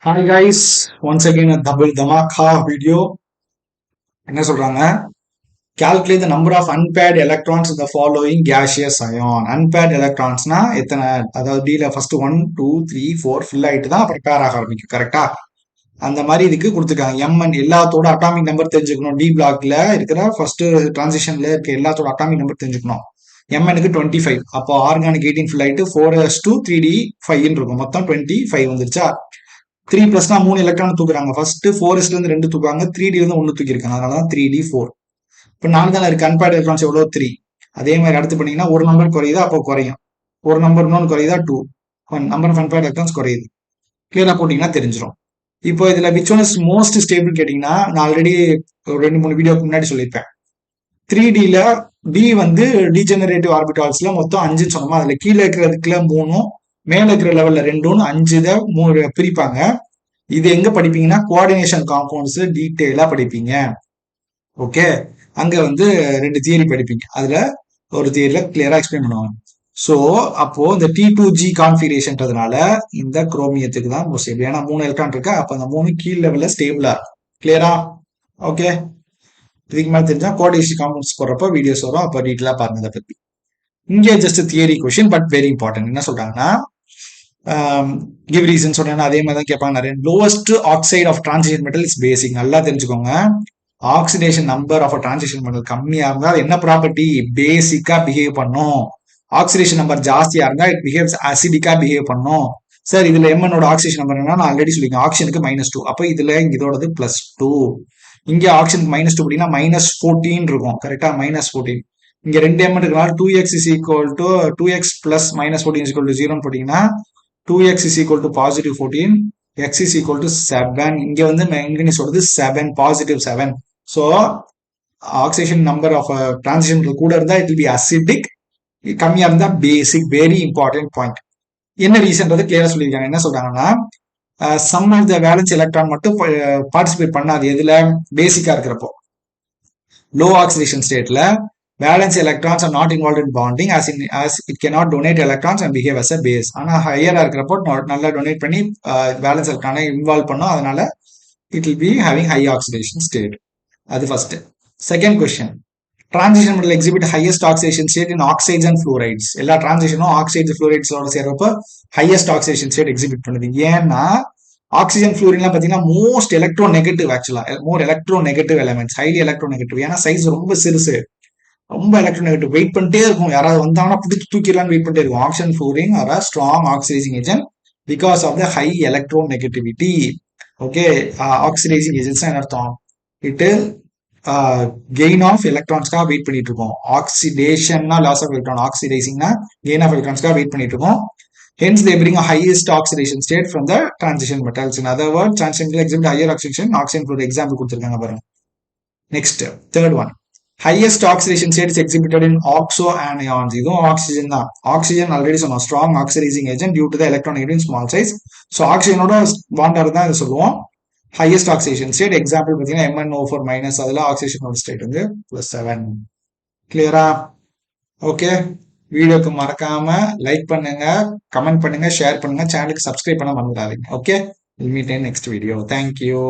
Hi guys, once again a double dhamaka video. என்ன சொல்றாங்க? Calculate the number of unpaired electrons in the following gaseous ion. Unpaired electronsனா எத்தனை, அதாவது Dல first 1 2 3 4 fill ஆயிட்டு தான் அப்புறம் பேர் ஆக ஆரம்பிக்கும், கரெக்டா? அந்த மாதிரி இதுக்கு கொடுத்துருக்காங்க. எம்என் எல்லாத்தோட அட்டாமிக் நம்பர் தெரிஞ்சுக்கணும். டி பிளாக்ல இருக்கிற ஃபர்ஸ்ட் டிரான்சிஷன்ல இருக்க எல்லாத்தோட அட்டாமிக் நம்பர் தெரிஞ்சுக்கணும். எம்எனுக்கு 25, அப்போ ஆர்கானிக் 18 ஃபில் ஆயிட்டு 4s2 3d 5 இருக்கும், மொத்தம் 25 வந்துருச்சா? 3 பிளஸ்னா 3 எலக்ட்ரான் தூக்குறாங்க. ஃபர்ஸ்ட் 4s இருந்து 2 தூக்குறாங்க, 3d இருந்து 1 தூக்கிருக்காங்க, அதனாலதான் 3d 4. இப்போ 4 தானே இருக்கு, அன்பேர்ட் எலக்ட்ரான்ஸ் எவ்வளோ 3. அதே மாதிரி அடுத்து பண்ணீங்கன்னா ஒரு நம்பர் குறையுதா, அப்போ குறையும். ஒரு நம்பர் இன்னொன்று குறையுதா 2. நம்பர் ஆஃப் அன்பேர்ட் எலக்ட்ரான்ஸ் குறையுது. கிளியரா போட்டீங்கன்னா தெரிஞ்சிடும். இப்போ இதுல which one is most stable கேட்டீங்கன்னா, நான் ஆல்ரெடி ஒரு 2-3 வீடியோக்கு முன்னாடி சொல்லியிருப்பேன். 3dல டி வந்து டீஜெனரேட்டிவ் ஆர்பிட்டால்ஸ்ல மொத்தம் 5 சொன்னோமா, அதுல கீழே இருக்கிறதுக்குல 3, மேல இருக்கிற லெவல்ல 2, 5 பிரிப்பாங்க. இது எங்க படிப்பீங்கன்னா கோஆர்டினேஷன் காம்பவுண்ட்ஸ் டீட்டெயிலா படிப்பீங்க. ஓகே, அங்க வந்து 2 தியரி படிப்பீங்க, அதுல ஒரு தியரியில கிளியரா எக்ஸ்பிளைன் பண்ணுவாங்க. ஸோ அப்போ இந்த T2G கான்ஃபிகரேஷன்றதுனால இந்த குரோமியத்துக்கு தான் மோஸ்ட் ஸ்டேபிள். ஏன்னா 3 எலக்ட்ரான் இருக்கு, அப்ப அந்த 3 கீழ் லெவல்ல ஸ்டேபிளா இருக்கும். கிளியரா? ஓகே, இதுக்கு மேல தெரிஞ்சா கோஆர்டினேஷன் காம்பவுண்ட்ஸ் போடுறப்ப வீடியோஸ் வரும், அப்ப டீட்டெயிலா பாருங்க அதை பத்தி. இங்கே just theory question, but very important. என்ன சொல்றாங்கன்னா, கிவ் ரீசன் சொன்னா அதே மாதிரி தான் கேட்பாங்க நிறைய. Lowest oxide of transition metal is basic. நல்லா தெரிஞ்சுக்கோங்க, oxidation number of transition metal கம்மியா இருந்தா அது என்ன ப்ராப்பர்ட்டி? பேசிக்கா பிஹேவ் பண்ணும். ஆக்சிடேஷன் நம்பர் ஜாஸ்தியா இருந்தா இட் பிஹேவ்ஸ் அசிடிக்கா பிஹேவ் பண்ணும். சார் இதுல எம்எனோட ஆக்சிடேஷன் நம்பர் என்ன, நான் ஆல்ரெடி சொல்லிருக்கேன், ஆக்சிஜனுக்கு -2. அப்ப இதுல இதோடது +2. இங்க ஆக்சிஜனுக்கு -2 அப்படின்னா -14 இருக்கும், கரெக்டா? -14. இங்க 2 எம் இருக்கனால 2x is equal to 2x plus -14 is equal to 0 போட்டீங்கன்னா 2x is equal to +14, x is equal to 7. இங்க வந்து மேங்கனீஸ் சொல்றது 7, +7. So oxidation number of transition கூட இருந்தா இட் வில் பி அசிடிக், கம்மியா இருந்தா பேசிக். Very important point. என்ன ரீசன்றது கிளியரா சொல்லியிருக்காங்க. என்ன சொல்றாங்கன்னா, some of the valence electron மட்டும் பார்ட்டிசிபேட் பண்ணாது எதுல, பேசிக்கா இருக்கிறப்போ. லோ ஆக்சிடேஷன் ஸ்டேட்ல valence electrons are not involved in bonding as it cannot donate electrons and behave as a base. ஆனா ஹையரா இருக்கிறப்போ நல்லா டொனேட் பண்ணி வேலன்ஸ் எலக்ட்ரானை இன்வால்வ் பண்ணும், அதனால it will be having high oxidation state. அது first. Second question, transition metal exhibit highest oxidation state in oxides and fluorides. எல்லா டிரான்சிஷனும் ஆக்சைட்ஸ் ஃப்ளூரைட்ஸோட சேர்றப்போ ஹையஸ்ட் ஆக்சிடேஷன் ஸ்டேட் எக்ஸிபிட் பண்ணுது. ஏன்னா ஆக்சிஜன் ஃப்ளூரின்லாம் பார்த்தீங்கன்னா மோஸ்ட் எலக்ட்ரோ நெகட்டிவ், ஆக்சுவலா more electronegative elements, highly electronegative. ஏன்னா சைஸ் ரொம்ப சிறுசு, ரொம்ப எலக்ட்ரோநெகட்டிவ், வெயிட் பண்ணிட்டே இருக்கும், யாராவது வந்தாங்கன்னா பிடிச்சி தூக்கிடலாம்னு வெயிட் பண்ணிட்டே இருக்கும். Oxygen fluorine are strong oxidising agent because of the high electronegativity. Okay, oxidising agents என்ன அர்த்தம்? இட் கெயின் ஆஃப் எலக்ட்ரான்ஸ்க்காக வெயிட் பண்ணிட்டு இருக்கோம். ஆக்சிடேஷன்னா லாஸ் ஆஃப் எலக்ட்ரான், ஆக்சிடைசிங்னா கெயின் ஆஃப் எலக்ட்ரான்ஸ்க்காக வெயிட் பண்ணிட்டு இருக்கோம். Hence, they bring a highest oxidation state from the transition metals. In other words, transition metal exhibit higher oxidation. Oxygen fluoride example கொடுத்திருக்காங்க பாருங்க. Next, third one. Highest oxidation state is exhibited in oxo anions. இதுவும் oxygen தான். Oxygen already சொன்னோம், strong oxidising agent due to the electron small size. So ஆக்சிஜனோட பாண்டர் தான் இதை சொல்லுவோம் ஹையஸ்ட் ஆக்சிடேஷன் ஸ்டேட். எக்ஸாம்பிள் பார்த்தீங்கன்னா MnO4- அதுல ஆக்சிடேஷனோட ஸ்டேட் வந்து +7. கிளியரா? ஓகே, வீடியோக்கு மறக்காம லைக் பண்ணுங்க, கமெண்ட் பண்ணுங்க, ஷேர் பண்ணுங்க, சேனலுக்கு சப்ஸ்கிரைப் பண்ண மறந்துடாதீங்க. Okay, we'll meet in next video. Thank you.